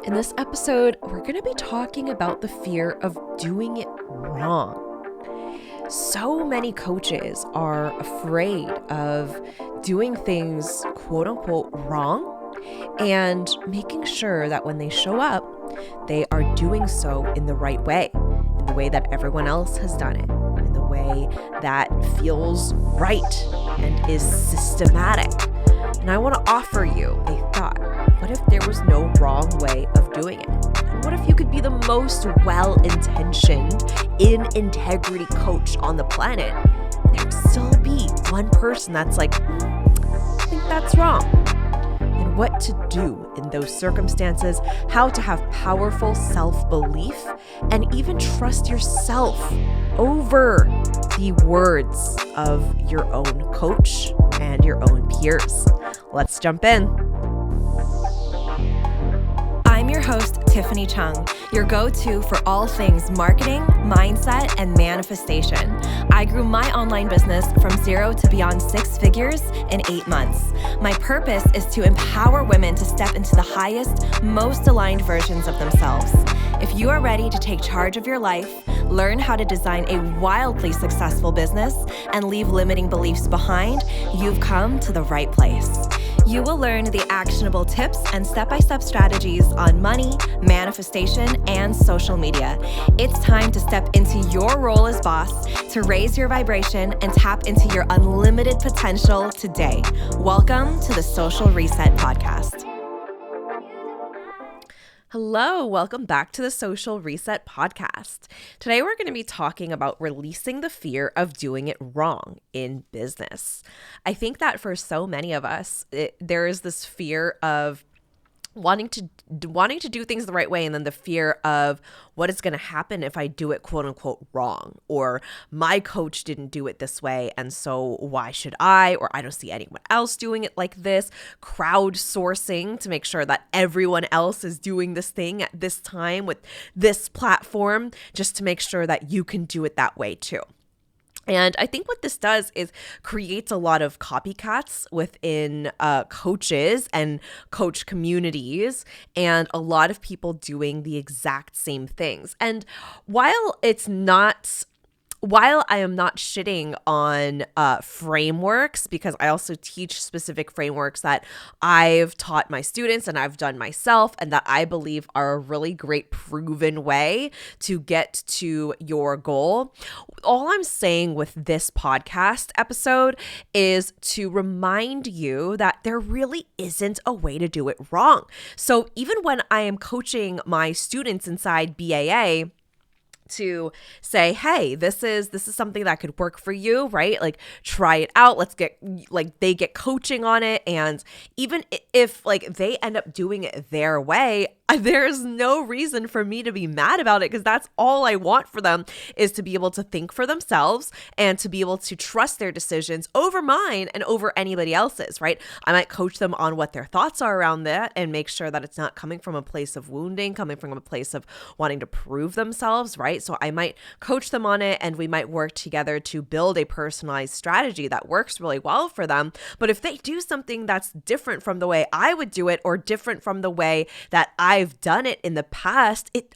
In this episode, we're going to be talking about the fear of doing it wrong. So many coaches are afraid of doing things quote unquote wrong and making sure that when they show up, they are doing so in the right way, in the way that everyone else has done it, in the way that feels right and is systematic. And I want to offer you a thought. What if there was no wrong way of doing it? And what if you could be the most well-intentioned, in integrity coach on the planet? There'd still be one person that's like, I think that's wrong. And what to do in those circumstances, how to have powerful self-belief, and even trust yourself over the words of your own coach and your own peers. Let's jump in. I'm your host, Tiffany Chung, your go-to for all things marketing, mindset, and manifestation. I grew my online business from 0 to beyond 6 figures in 8 months. My purpose is to empower women to step into the highest, most aligned versions of themselves. If you are ready to take charge of your life, learn how to design a wildly successful business, and leave limiting beliefs behind, you've come to the right place. You will learn the actionable tips and step-by-step strategies on money, manifestation, and social media. It's time to step into your role as boss, to raise your vibration and tap into your unlimited potential today. Welcome to the Social Reset Podcast. Hello, welcome back to the Social Reset Podcast. Today we're going to be talking about releasing the fear of doing it wrong in business. I think that for so many of us, there is this fear of wanting to do things the right way, and then the fear of what is going to happen if I do it quote unquote wrong, or my coach didn't do it this way, and so why should I, or I don't see anyone else doing it like this. Crowdsourcing to make sure that everyone else is doing this thing at this time with this platform, just to make sure that you can do it that way too. And I think what this does is creates a lot of copycats within coaches and coach communities, and a lot of people doing the exact same things. And while I am not shitting on frameworks, because I also teach specific frameworks that I've taught my students and I've done myself, and that I believe are a really great proven way to get to your goal. All I'm saying with this podcast episode is to remind you that there really isn't a way to do it wrong. So even when I am coaching my students inside BAA, to say, hey, this is something that could work for you, right? Like, try it out. They get coaching on it. And even if they end up doing it their way, there's no reason for me to be mad about it, because that's all I want for them, is to be able to think for themselves and to be able to trust their decisions over mine and over anybody else's, right? I might coach them on what their thoughts are around that and make sure that it's not coming from a place of wounding, coming from a place of wanting to prove themselves, right? So I might coach them on it, and we might work together to build a personalized strategy that works really well for them. But if they do something that's different from the way I would do it, or different from the way that I've done it in the past, it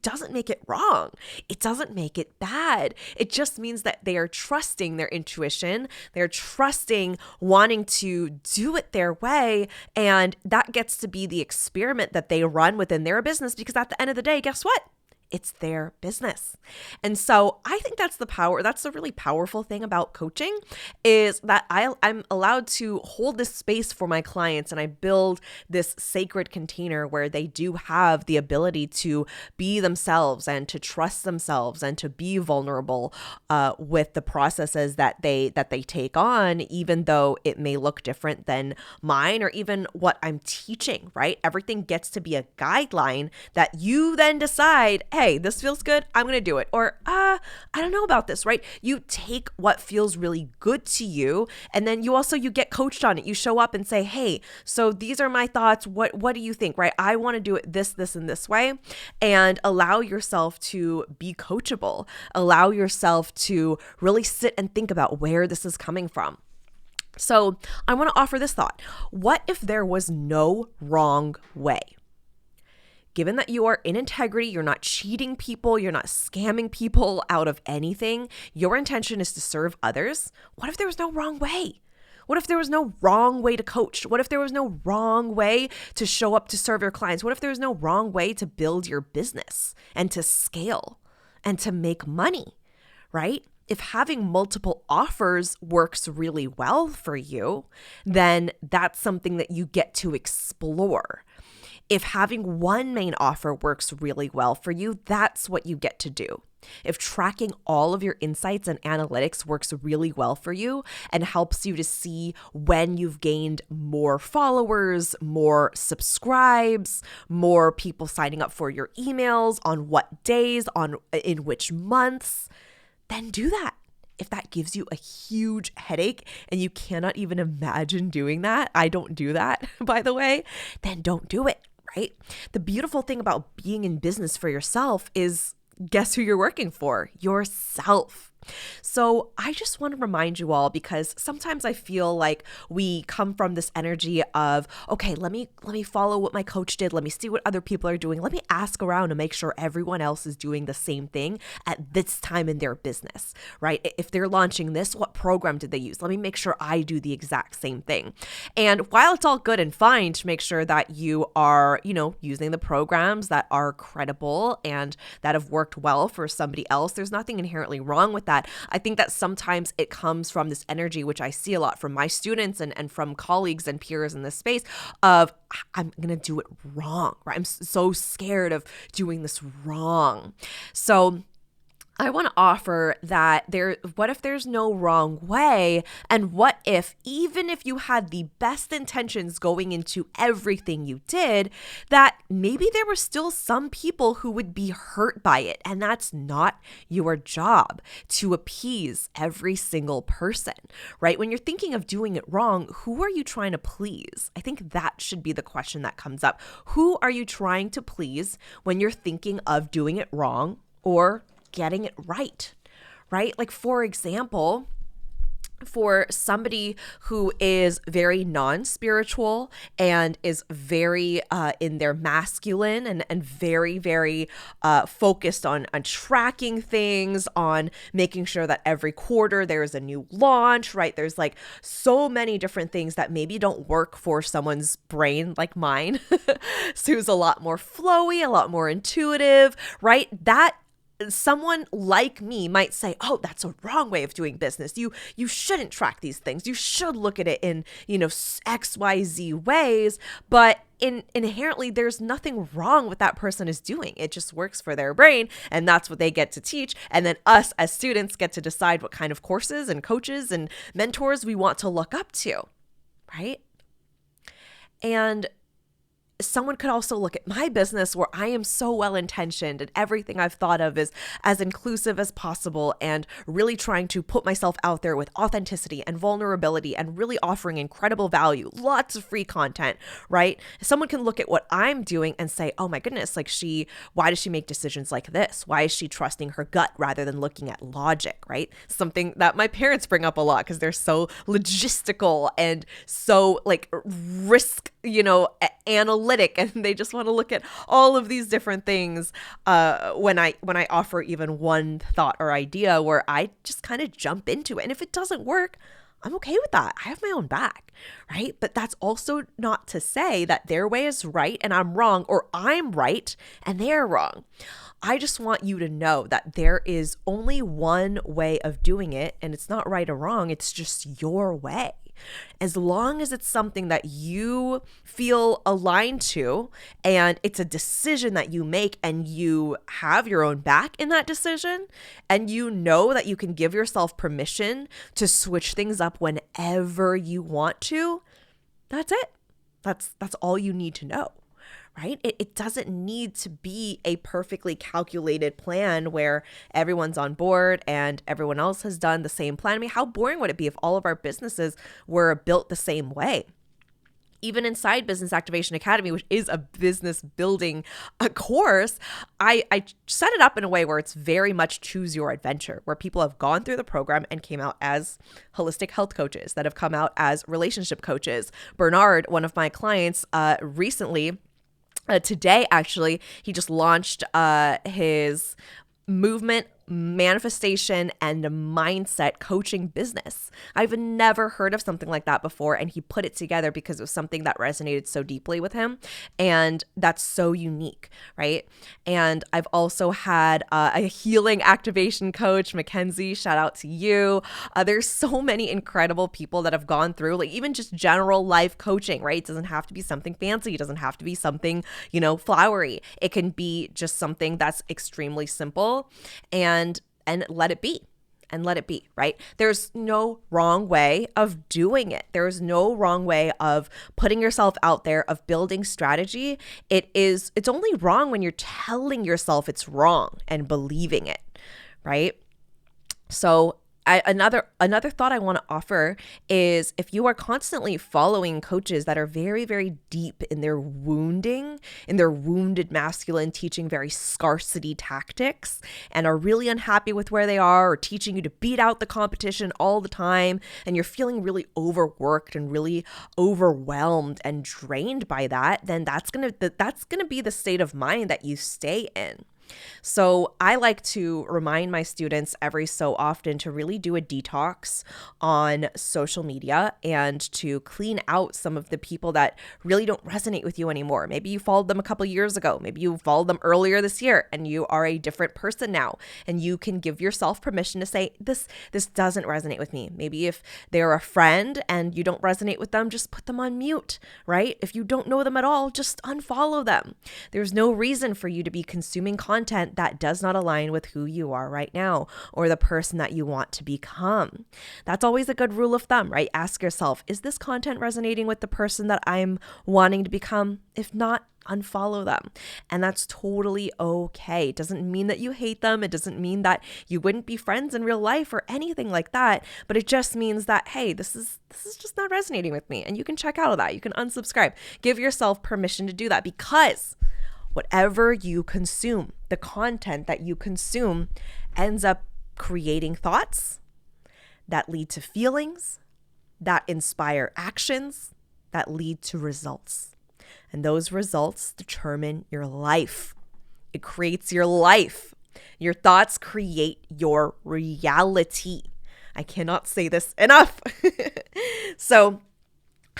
doesn't make it wrong. It doesn't make it bad. It just means that they are trusting their intuition. They're trusting wanting to do it their way. And that gets to be the experiment that they run within their business, because at the end of the day, guess what? It's their business. And so I think that's the really powerful thing about coaching, is that I'm allowed to hold this space for my clients, and I build this sacred container where they do have the ability to be themselves and to trust themselves and to be vulnerable with the processes that they take on, even though it may look different than mine or even what I'm teaching, right? Everything gets to be a guideline that you then decide, hey, this feels good, I'm going to do it. Or, I don't know about this, right? You take what feels really good to you, and then you get coached on it. You show up and say, hey, so these are my thoughts. What do you think, right? I want to do it this, and this way, and allow yourself to be coachable. Allow yourself to really sit and think about where this is coming from. So I want to offer this thought. What if there was no wrong way? given that you are in integrity, you're not cheating people, you're not scamming people out of anything, your intention is to serve others. What if there was no wrong way? What if there was no wrong way to coach? What if there was no wrong way to show up to serve your clients? What if there was no wrong way to build your business and to scale and to make money, right? If having multiple offers works really well for you, then that's something that you get to explore. If having one main offer works really well for you, that's what you get to do. If tracking all of your insights and analytics works really well for you and helps you to see when you've gained more followers, more subscribes, more people signing up for your emails, on what days, in which months, then do that. If that gives you a huge headache and you cannot even imagine doing that, I don't do that, by the way, then don't do it, right? The beautiful thing about being in business for yourself is, guess who you're working for? Yourself. So I just want to remind you all, because sometimes I feel like we come from this energy of, okay, let me follow what my coach did. Let me see what other people are doing. Let me ask around to make sure everyone else is doing the same thing at this time in their business, right? If they're launching this, what program did they use? Let me make sure I do the exact same thing. And while it's all good and fine to make sure that you are, using the programs that are credible and that have worked well for somebody else, there's nothing inherently wrong with that. I think that sometimes it comes from this energy, which I see a lot from my students and from colleagues and peers in this space, of I'm going to do it wrong, right? I'm so scared of doing this wrong. So I want to offer that what if there's no wrong way? And what if, even if you had the best intentions going into everything you did, that maybe there were still some people who would be hurt by it? And that's not your job to appease every single person, right? When you're thinking of doing it wrong, who are you trying to please? I think that should be the question that comes up. Who are you trying to please when you're thinking of doing it wrong or getting it right? Like, for example, for somebody who is very non-spiritual and is very in their masculine and very, very focused on tracking things, on making sure that every quarter there's a new launch, right? There's like so many different things that maybe don't work for someone's brain like mine. Sue's a lot more flowy, a lot more intuitive, right? That someone like me might say, oh, that's a wrong way of doing business. You shouldn't track these things. You should look at it in, XYZ ways. But inherently, there's nothing wrong with that person is doing. It just works for their brain, and that's what they get to teach. And then us as students get to decide what kind of courses and coaches and mentors we want to look up to, right? And someone could also look at my business where I am so well-intentioned and everything I've thought of is as inclusive as possible and really trying to put myself out there with authenticity and vulnerability and really offering incredible value, lots of free content, right? Someone can look at what I'm doing and say, oh my goodness, why does she make decisions like this? Why is she trusting her gut rather than looking at logic, right? Something that my parents bring up a lot because they're so logistical and so risk, analytic, and they just want to look at all of these different things when I offer even one thought or idea where I just kind of jump into it. And if it doesn't work, I'm okay with that. I have my own back, right? But that's also not to say that their way is right and I'm wrong, or I'm right and they're wrong. I just want you to know that there is only one way of doing it, and it's not right or wrong. It's just your way. As long as it's something that you feel aligned to and it's a decision that you make and you have your own back in that decision, and you know that you can give yourself permission to switch things up whenever you want to, that's it. That's all you need to know. Right? It doesn't need to be a perfectly calculated plan where everyone's on board and everyone else has done the same plan. I mean, how boring would it be if all of our businesses were built the same way? Even inside Business Activation Academy, which is a business building course, I set it up in a way where it's very much choose your adventure, where people have gone through the program and came out as holistic health coaches, that have come out as relationship coaches. Bernard, one of my clients, recently Today, actually, he just launched his movement, manifestation, and mindset coaching business. I've never heard of something like that before, and he put it together because it was something that resonated so deeply with him, and that's so unique, right? And I've also had a healing activation coach, Mackenzie, shout out to you. There's so many incredible people that have gone through, like even just general life coaching, right? It doesn't have to be something fancy. It doesn't have to be something, flowery. It can be just something that's extremely simple and let it be. And let it be, right? There's no wrong way of doing it. There's no wrong way of putting yourself out there, of building strategy. It's only wrong when you're telling yourself it's wrong and believing it, right? So another thought I want to offer is, if you are constantly following coaches that are very, very deep in their wounded masculine, teaching very scarcity tactics, and are really unhappy with where they are, or teaching you to beat out the competition all the time, and you're feeling really overworked and really overwhelmed and drained by that, then that's gonna be the state of mind that you stay in. So I like to remind my students every so often to really do a detox on social media and to clean out some of the people that really don't resonate with you anymore. Maybe you followed them a couple years ago. Maybe you followed them earlier this year and you are a different person now. And you can give yourself permission to say, this doesn't resonate with me. Maybe if they're a friend and you don't resonate with them, just put them on mute, right? If you don't know them at all, just unfollow them. There's no reason for you to be consuming content that does not align with who you are right now or the person that you want to become. That's always a good rule of thumb, right? Ask yourself, is this content resonating with the person that I'm wanting to become? If not, unfollow them. And that's totally okay. It doesn't mean that you hate them. It doesn't mean that you wouldn't be friends in real life or anything like that. But it just means that, hey, this is just not resonating with me. And you can check out of that. You can unsubscribe. Give yourself permission to do that, because whatever you consume, the content that you consume ends up creating thoughts that lead to feelings, that inspire actions, that lead to results. And those results determine your life. It creates your life. Your thoughts create your reality. I cannot say this enough. So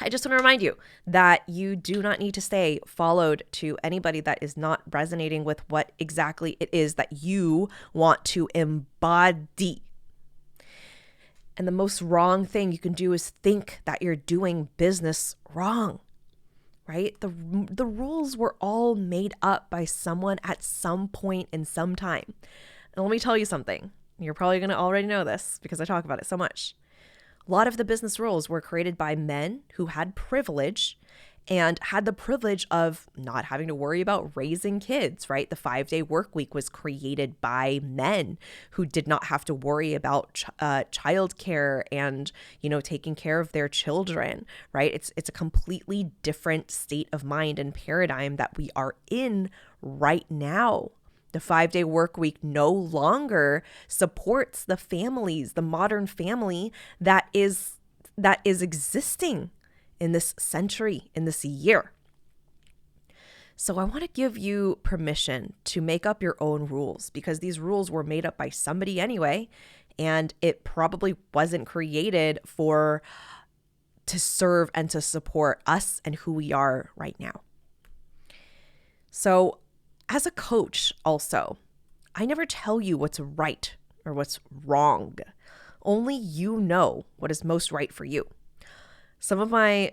I just want to remind you that you do not need to stay followed to anybody that is not resonating with what exactly it is that you want to embody. And the most wrong thing you can do is think that you're doing business wrong, right? The rules were all made up by someone at some point in some time. And let me tell you something. You're probably going to already know this because I talk about it so much. A lot of the business rules were created by men who had privilege and had the privilege of not having to worry about raising kids, right? The 5-day work week was created by men who did not have to worry about childcare and, taking care of their children, right? It's a completely different state of mind and paradigm that we are in right now. The 5-day work week no longer supports the families, the modern family that is existing in this century, in this year. So I want to give you permission to make up your own rules, because these rules were made up by somebody anyway, and it probably wasn't created to serve and to support us and who we are right now. So as a coach also, I never tell you what's right or what's wrong. Only you know what is most right for you. Some of my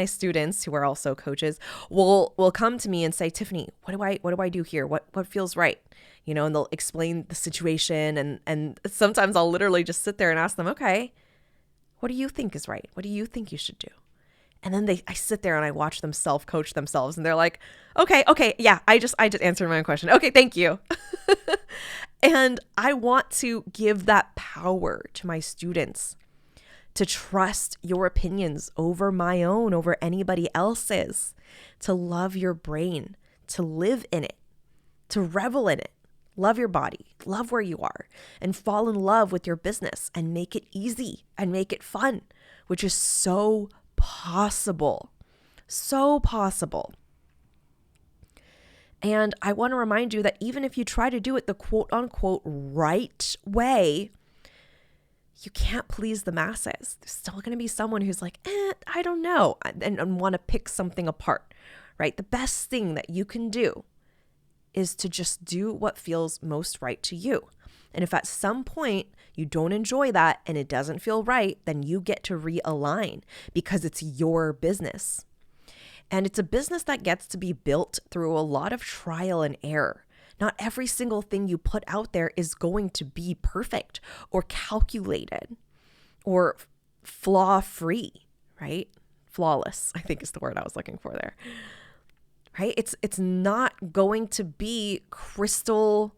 students who are also coaches will come to me and say, Tiffany, what do I do here? What feels right? And they'll explain the situation, and sometimes I'll literally just sit there and ask them, okay, what do you think is right? What do you think you should do? And then I sit there and I watch them self-coach themselves, and they're like, okay, yeah, I just answered my own question. Okay, thank you. And I want to give that power to my students to trust your opinions over my own, over anybody else's, to love your brain, to live in it, to revel in it, love your body, love where you are, and fall in love with your business and make it easy and make it fun, which is so possible. So possible. And I want to remind you that even if you try to do it the quote unquote right way, you can't please the masses. There's still going to be someone who's like, I don't know, and want to pick something apart, right? The best thing that you can do is to just do what feels most right to you. And if at some point you don't enjoy that and it doesn't feel right, then you get to realign because it's your business. And it's a business that gets to be built through a lot of trial and error. Not every single thing you put out there is going to be perfect or calculated or flaw-free, right? Flawless, I think is the word I was looking for there, right? It's not going to be crystal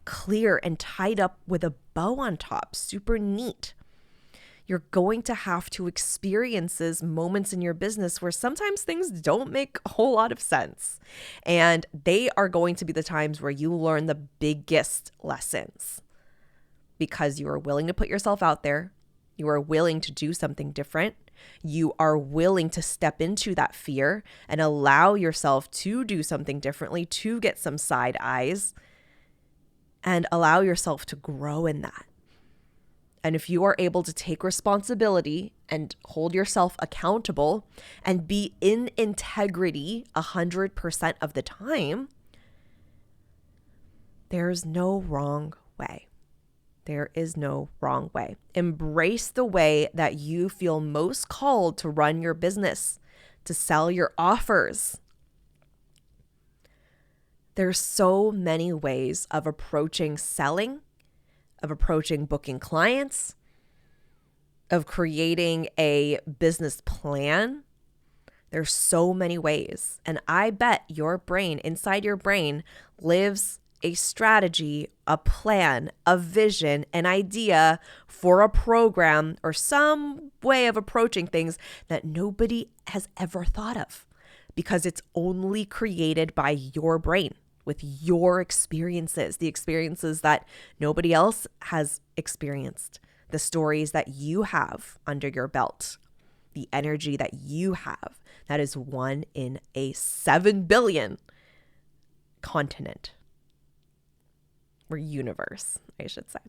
clear and tied up with a bow on top, super neat. You're going to have to experience moments in your business where sometimes things don't make a whole lot of sense. And they are going to be the times where you learn the biggest lessons because you are willing to put yourself out there. You are willing to do something different. You are willing to step into that fear and allow yourself to do something differently, to get some side eyes and allow yourself to grow in that. And if you are able to take responsibility and hold yourself accountable and be in integrity 100% of the time, there's no wrong way. There is no wrong way. Embrace the way that you feel most called to run your business, to sell your offers. There's so many ways of approaching selling, of approaching booking clients, of creating a business plan. There's so many ways. And I bet your brain, inside your brain, lives a strategy, a plan, a vision, an idea for a program or some way of approaching things that nobody has ever thought of because it's only created by your brain. With your experiences, the experiences that nobody else has experienced, the stories that you have under your belt, the energy that you have, that is 1 in a 7 billion continent or universe, I should say.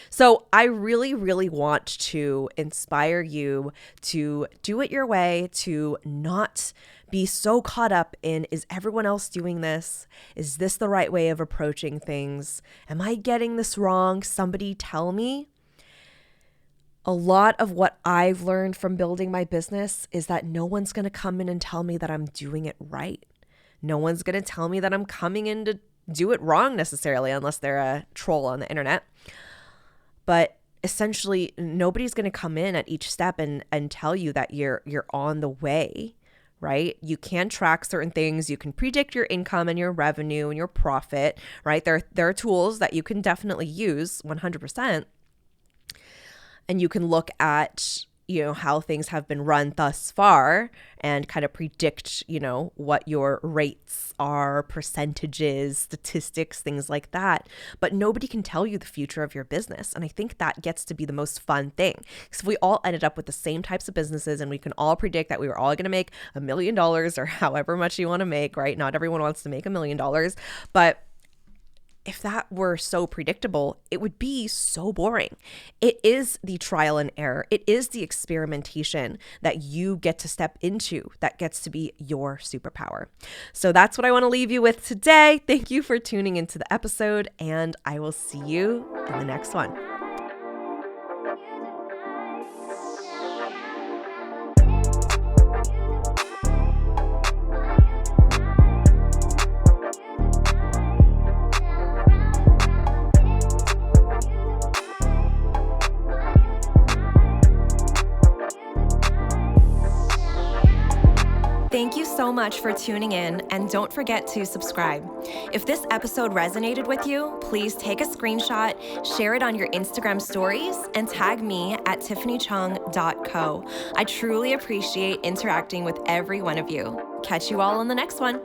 So I really, really want to inspire you to do it your way, to not be so caught up in, is everyone else doing this? Is this the right way of approaching things? Am I getting this wrong? Somebody tell me. A lot of what I've learned from building my business is that no one's going to come in and tell me that I'm doing it right. No one's going to tell me that I'm coming in to do it wrong necessarily, unless they're a troll on the internet. But essentially, nobody's going to come in at each step and tell you that you're on the way, right? You can track certain things. You can predict your income and your revenue and your profit, right? There are tools that you can definitely use 100%. And you can look at, how things have been run thus far and kind of predict, what your rates are, percentages, statistics, things like that. But nobody can tell you the future of your business. And I think that gets to be the most fun thing. Because if we all ended up with the same types of businesses and we can all predict that we were all going to make $1 million or however much you want to make, right? Not everyone wants to make $1 million, but if that were so predictable, it would be so boring. It is the trial and error. It is the experimentation that you get to step into that gets to be your superpower. So that's what I want to leave you with today. Thank you for tuning into the episode, and I will see you in the next one. Thank you so much for tuning in, and don't forget to subscribe. If this episode resonated with you, please take a screenshot, share it on your Instagram stories, and tag me at tiffanychung.co. I truly appreciate interacting with every one of you. Catch you all on the next one.